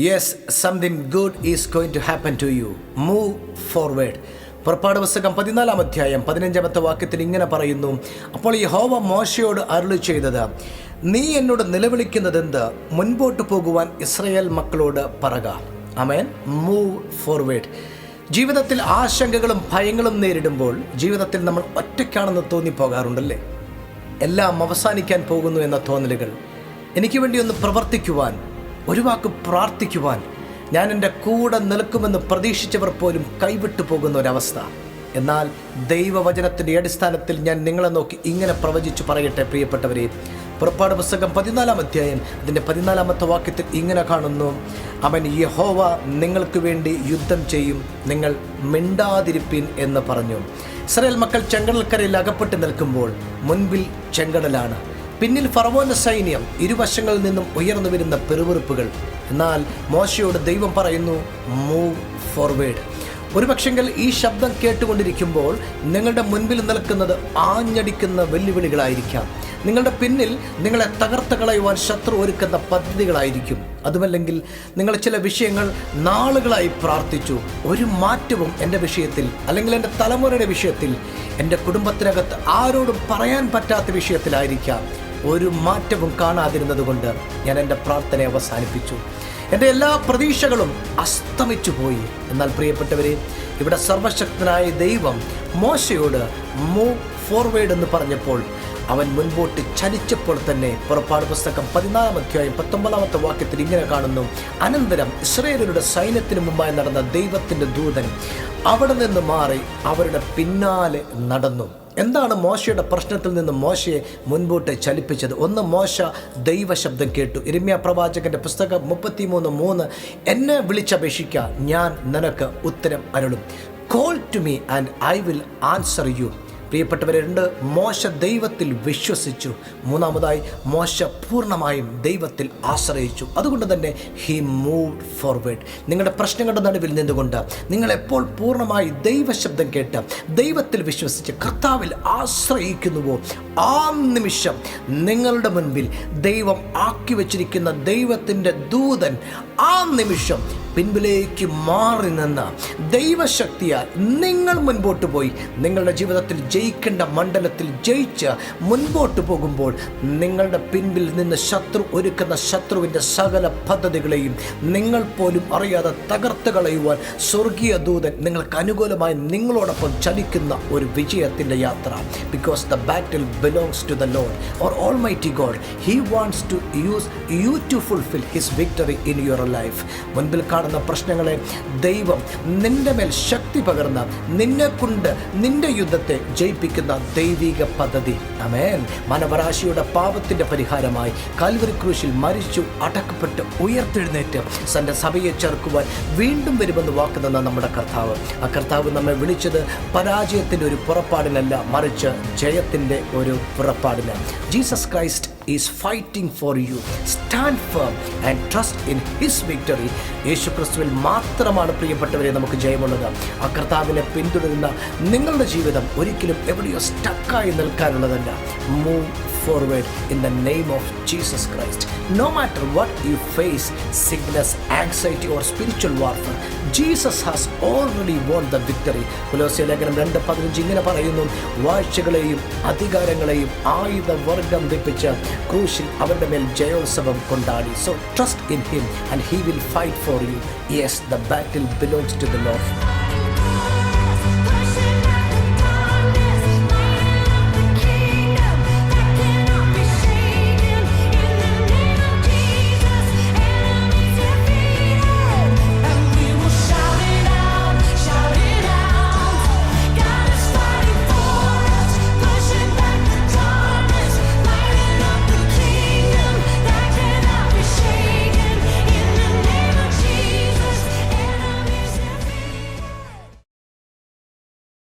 Yes, something good is going to happen to you. Move forward. പുറപ്പാട് പുസ്തകം 14 അധ്യായം 15 വാക്യത്തിൽ ഇങ്ങനെ പറയുന്നു, അപ്പോൾ യഹോവ മോശയോട് അരുളി ചെയ്തത്, നീ എന്നോട് നിലവിളിക്കുന്നതെന്ത്? മുൻപോട്ട് പോകുവാൻ ഇസ്രായേൽ മക്കളോട് പറക. ആമേൻ. Move forward. ജീവിതത്തിൽ ആശങ്കകളും ഭയങ്ങളും നേരിടുമ്പോൾ ജീവിതത്തിൽ നമ്മൾ ഒറ്റയ്ക്കാണെന്ന് തോന്നിപ്പോകാറുണ്ടല്ലേ? എല്ലാം അവസാനിക്കാൻ പോകുന്നു എന്ന തോന്നലുകൾ. എനിക്ക് വേണ്ടി ഒന്ന് പ്രവർത്തിക്കുവാൻ, ഒരു വാക്ക് പ്രാർത്ഥിക്കുവാൻ ഞാൻ എൻ്റെ കൂടെ നിൽക്കുമെന്ന് പ്രതീക്ഷിച്ചവർ പോലും കൈവിട്ടു പോകുന്ന ഒരവസ്ഥ. എന്നാൽ ദൈവവചനത്തിൻ്റെ അടിസ്ഥാനത്തിൽ ഞാൻ നിങ്ങളെ നോക്കി ഇങ്ങനെ പ്രവചിച്ചു പറയട്ടെ പ്രിയപ്പെട്ടവരെ. പുറപ്പാട് പുസ്തകം 14 അധ്യായം അതിൻ്റെ 14 വാക്യത്തിൽ ഇങ്ങനെ കാണുന്നു, അവൻ യഹോവ നിങ്ങൾക്ക് വേണ്ടി യുദ്ധം ചെയ്യും, നിങ്ങൾ മിണ്ടാതിരിപ്പിൻ എന്ന് പറഞ്ഞു. ഇസ്രായേൽ മക്കൾ ചെങ്കടൽക്കരയിൽ അകപ്പെട്ട് നിൽക്കുമ്പോൾ മുൻപിൽ ചെങ്കടലാണ്, പിന്നിൽ ഫറവോന്റെ സൈന്യം, ഇരുവശങ്ങളിൽ നിന്നും ഉയർന്നു വരുന്ന പെറുവിറുപ്പുകൾ. എന്നാൽ മോശയോട് ദൈവം പറയുന്നു, മൂവ് ഫോർവേഡ്. ഒരുപക്ഷെങ്കിൽ ഈ ശബ്ദം കേട്ടുകൊണ്ടിരിക്കുമ്പോൾ നിങ്ങളുടെ മുൻപിൽ നിൽക്കുന്നത് ആഞ്ഞടിക്കുന്ന വെല്ലുവിളികളായിരിക്കാം. നിങ്ങളുടെ പിന്നിൽ നിങ്ങളെ തകർത്ത് കളയുവാൻ ശത്രു ഒരുക്കുന്ന പദ്ധതികളായിരിക്കും. അതുമല്ലെങ്കിൽ നിങ്ങൾ ചില വിഷയങ്ങൾ നാളുകളായി പ്രാർത്ഥിച്ചു, ഒരു മാറ്റവും എൻ്റെ വിഷയത്തിൽ, അല്ലെങ്കിൽ എൻ്റെ തലമുറയുടെ വിഷയത്തിൽ, എൻ്റെ കുടുംബത്തിനകത്ത് ആരോടും പറയാൻ പറ്റാത്ത വിഷയത്തിലായിരിക്കാം. ഒരു മാറ്റവും കാണാതിരുന്നത് കൊണ്ട് ഞാൻ എൻ്റെ പ്രാർത്ഥന അവസാനിപ്പിച്ചു. എൻ്റെ എല്ലാ പ്രതീക്ഷകളും അസ്തമിച്ചു പോയി. എന്നാൽ പ്രിയപ്പെട്ടവരെ, ഇവിടെ സർവശക്തനായ ദൈവം മോശയോട് മൂവ് ഫോർവേഡ് എന്ന് പറഞ്ഞപ്പോൾ അവൻ മുൻപോട്ട് ചലിച്ചപ്പോൾ തന്നെ പുറപ്പാട് പുസ്തകം 14 അധ്യായം 19 വാക്യത്തിൽ ഇങ്ങനെ കാണുന്നു, അനന്തരം ഇസ്രായേലരുടെ സൈന്യത്തിന് മുമ്പായി നടന്ന ദൈവത്തിൻ്റെ ദൂതൻ അവിടെ നിന്ന് മാറി അവരുടെ പിന്നാലെ നടന്നു. എന്താണ് മോശയുടെ പ്രശ്നത്തിൽ നിന്ന് മോശയെ മുൻപോട്ട് ചലിപ്പിച്ചത്? ഒന്ന്, മോശ ദൈവശബ്ദം കേട്ടു. യിരെമ്യാ പ്രവാചകന്റെ പുസ്തകം 33:3, എന്നെ വിളിച്ചപേക്ഷിക്കുക, ഞാൻ നിനക്ക് ഉത്തരം അരുളും. Call to me and I will answer you. പ്രിയപ്പെട്ടവരെ, മോശ ദൈവത്തിൽ വിശ്വസിച്ചു. മൂന്നാമതായി, മോശ പൂർണ്ണമായും ദൈവത്തിൽ ആശ്രയിച്ചു. അതുകൊണ്ട് തന്നെ ഹി മൂവ്ഡ് ഫോർവേഡ്. നിങ്ങളുടെ പ്രശ്നങ്ങളുടെ നടുവിൽ നിന്നുകൊണ്ട് നിങ്ങൾ എപ്പോൾ പൂർണ്ണമായി ദൈവശബ്ദം കേട്ട് ദൈവത്തിൽ വിശ്വസിച്ച് കർത്താവിൽ ആശ്രയിക്കുന്നുവോ, ആ നിമിഷം നിങ്ങളുടെ മുൻപിൽ ദൈവം ആക്കി വച്ചിരിക്കുന്ന ദൈവത്തിൻ്റെ ദൂതൻ ആ നിമിഷം പിൻപിലേക്ക് മാറി നിന്ന് ദൈവശക്തിയാൽ നിങ്ങൾ മുൻപോട്ട് പോയി നിങ്ങളുടെ ജീവിതത്തിൽ ജയിക്കേണ്ട മണ്ഡലത്തിൽ ജയിച്ച് മുൻപോട്ട് പോകുമ്പോൾ നിങ്ങളുടെ പിൻപിൽ നിന്ന് ശത്രു ഒരുക്കുന്ന ശത്രുവിൻ്റെ സകല പദ്ധതികളെയും നിങ്ങൾ പോലും അറിയാതെ തകർത്ത് കളയുവാൻ സ്വർഗീയ ദൂതൻ നിങ്ങൾക്ക് അനുകൂലമായി നിങ്ങളോടൊപ്പം ചലിക്കുന്ന ഒരു വിജയത്തിൻ്റെ യാത്ര. Because the battle belongs to the Lord or almighty God. He wants to use you to fulfil his victory in your life. മുൻപിൽ കാണുന്ന പ്രശ്നങ്ങളെ ദൈവം നിന്റെ മേൽ ശക്തി പകർന്ന് നിന്നെ കൊണ്ട് നിന്റെ യുദ്ധത്തെ ജയിപ്പിക്കുന്ന ദൈവിക പദ്ധതി. ആമേൻ. മാനവരാശിയുടെ പാപത്തിന്റെ പരിഹാരമായി കാൽവരി ക്രൂശിൽ മരിച്ചു അടക്കപ്പെട്ട് ഉയർത്തെഴുന്നേറ്റ് തന്റെ സഭയെ ചേർക്കുവാൻ വീണ്ടും വരുമെന്ന് വാക്കുതന്ന നമ്മുടെ കർത്താവ്. ആ കർത്താവ് നമ്മെ വിളിച്ചത് പരാജയത്തിന്റെ ഒരു പുറപ്പാടിനല്ല, മറിച്ച് ജയത്തിന്റെ ഒരു പുറപ്പാടിന്. Jesus Christ is fighting for you. Stand firm and trust in his victory. യേശു ക്രിസ്തുവിൽ മാത്രമാണ് പ്രിയപ്പെട്ടവരെ നമുക്ക് ജയമുള്ളത്. ആ കർത്താവിനെ പിന്തുടരുന്ന നിങ്ങളുടെ ജീവിതം ഒരിക്കലും എവിടെയോ സ്റ്റക്കായി നിൽക്കാനുള്ളതല്ല. Move forward in the name of Jesus Christ. No matter what you face, sickness, anxiety or spiritual warfare, Jesus has already won the victory. കൊലോസ്യ ലേഖനം 2:15 ഇങ്ങനെ പറയുന്നു, വാഴ്ചകളെയും അധികാരങ്ങളെയും ആയുധവർഗം ധരിപ്പിച്ച് ക്രൂശിൽ അവരുടെ മേൽ ജയോത്സവം കൊണ്ടാടി. So trust in him and he will fight for you. Yes, the battle belongs to the Lord.